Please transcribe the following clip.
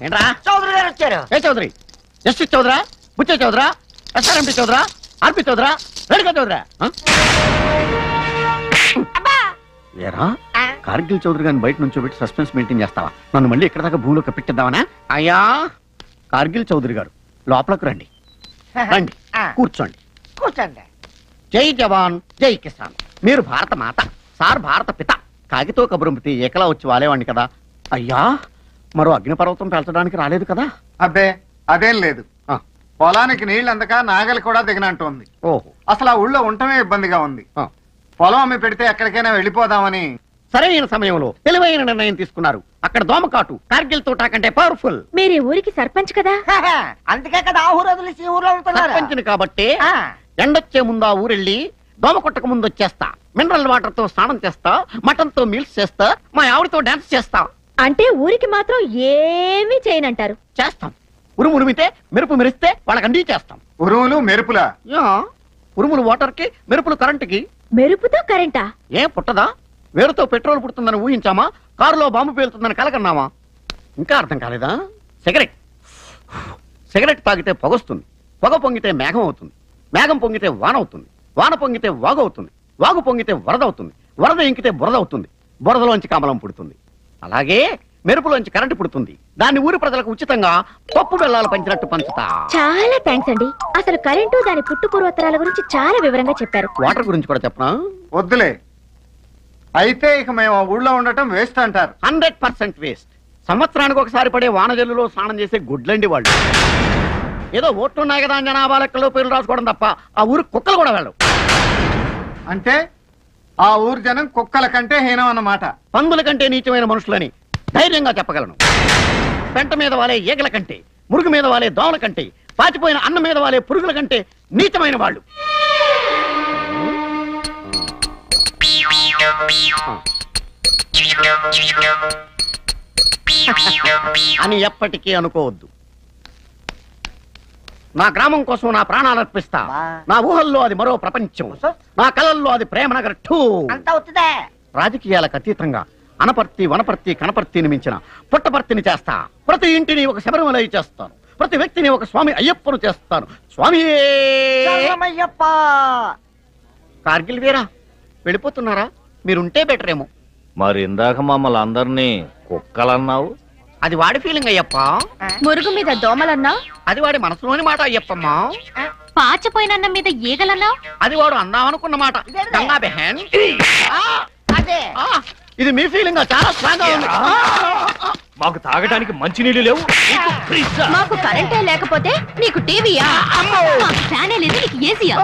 ఏంట్రా చౌదరి గారు వచ్చారు. ఏ చౌదరి? జస్టిస్ చౌదరా, బుచ్చే చౌదరా, ఎస్ఆర్ఎంపీ చౌదరా, ఆర్పి చౌదరా, రెడ్గా చౌదరా? ఏరా కార్గిల్ చౌదరి గారిని బయట నుంచి పెట్టి సస్పెన్స్ మెయింటైన్ చేస్తావా? నన్ను మళ్ళీ ఇక్కడ దాకా భూమిలో కప్పెట్టిద్దామనా? అయ్యా కార్గిల్ చౌదరి గారు లోపలకు రండి. రండి కూర్చోండి. కూర్చోండి. జై జవాన్ జై కిసాన్. మీరు భారత మాత, సార్ భారత పిత. కాగితో కబురంపితే ఏకలా వచ్చి వాలేవాడిని కదా. అయ్యా మరో అగ్నిపర్వతం పెంచడానికి రాలేదు కదా? అబ్బే అదేం లేదు. పొలానికి నీళ్ళు అందక నాగలి కూడా దిగనంటోంది. ఓహో, అసలు ఆ ఊళ్ళో ఉండటమే ఇబ్బందిగా ఉంది. పొలం అమ్మి పెడితే ఎక్కడికైనా వెళ్ళిపోదామని. సరైన సమయంలో తెలివైన నిర్ణయం తీసుకున్నారు. అక్కడ దోమకాటు కార్గిల్ తోటా కంటే పవర్ఫుల్. మీరు ఊరికి సర్పంచ్ కదా, అందుకే కదా ఆ ఊరు వదిలేసి ఊర్లో ఉంటున్నారు. సర్పంచిని కాబట్టి ఎండొచ్చే ముందు ఆ ఊరెళ్ళి దోమ కొట్టక ముందు వచ్చేస్తా. మినరల్ వాటర్ తో స్నానం చేస్తా, మటన్ తో మీల్స్ చేస్తా, మా ఆవిడతో డాన్స్ చేస్తా. అంటే ఊరికి మాత్రం ఏమీ చేయనంటారు. చేస్తాం. ఉరుము ఉరిమితే మెరుపు మెరిస్తే వాళ్ళకి అండి చేస్తాం. ఉరుములు మెరుపులా? ఉరుములు వాటర్ కి, మెరుపులు కరెంటుకి. మెరుపుతో కరెంటా? ఏం పుట్టదా? వేరుతో పెట్రోల్ పుడుతుందని ఊహించామా? కారులో బాంబు పేలుతుందని కలకన్నామా? ఇంకా అర్థం కాలేదా? సిగరెట్ సిగరెట్ తాగితే పొగొస్తుంది, పొగ పొంగితే మేఘం అవుతుంది, మేఘం పొంగితే వాన అవుతుంది, వాన పొంగితే వాగు అవుతుంది, వాగు పొంగితే వరద అవుతుంది, వరద ఇంకితే బురద అవుతుంది, బురదలోంచి కమలం పుడుతుంది. అలాగే మెరుపులోంచి కరెంటు పుడుతుంది. దాన్ని ఊరి ప్రజలకు ఉచితంగా పప్పు బెల్లాలు పంచినట్టు పంచుతా. చాలా థ్యాంక్స్ అండి. అసలు కరెంటు దాని పుట్టు పూర్వోత్తరాల గురించి చాలా వివరంగా చెప్పారు. వాటర్ గురించి కూడా చెప్పనా? వద్దులే. అయితే ఇక మేము ఆ ఊళ్ళో ఉండటం వేస్ట్ అంటారు. 100% వేస్ట్. సంవత్సరానికి ఒకసారి పడే వానజల్లులో స్నానం చేసే గుడ్లండి వాళ్ళు. ఏదో ఓట్లున్నాయి కదా జనాభా లెక్కలో పేర్లు రాసుకోవడం తప్ప ఆ ఊరు కుక్కలు కూడా వెళ్ళవు. అంటే ఆ ఊరు జనం కుక్కల కంటే హీనం అన్నమాట. పందుల కంటే నీచమైన మనుషులని ధైర్యంగా చెప్పగలను. పెంట మీద వాలే ఈగల కంటే, మురుగు మీద వాలే దోమల కంటే, పాచిపోయిన అన్నం మీద వాలే పురుగుల కంటే నీచమైన వాళ్ళు. అని ఎప్పటికీ అనుకోవద్దు. నా గ్రామం కోసం నా ప్రాణాలు అర్పిస్తా. నా ఊహల్లో అది మరో ప్రపంచం, నా కళల్లో అది ప్రేమనగర్ 2. రాజకీయాలకు అతీతంగా అనపర్తి, వనపర్తి, కనపర్తిని మించిన పుట్టపర్తిని చేస్తా. ప్రతి ఇంటిని ఒక శబరిమలై చేస్తాను, ప్రతి వ్యక్తిని ఒక స్వామి అయ్యప్పను చేస్తాను. స్వామి కార్గిల్ వీరా వెళ్ళిపోతున్నారా? మీరుంటే బెటర్ ఏమో. మరి ఇందాక మమ్మల్ని అందరినీ కుక్కలన్నావు. అది వాడి ఫీలింగ్ అయ్యప్ప. మురుగు మీద దోమలన్నా అది వాడి మనసులోని మాట అయ్యప్పమ్మా. పాచపోయిన మీద ఈగలన్నా అది వాడు అందామనుకున్న మాట. గంగా బెహన్ ఇది మీ ఫీలింగ్ చాలా స్ట్రాంగ్ గా ఉంది. మాకు తాగడానికి మంచినీళ్ళు లేవు. మాకు కరెంటే లేకపోతే నీకు టీవీయా? ఫ్యానే లేదు, నీకు ఏసీయా?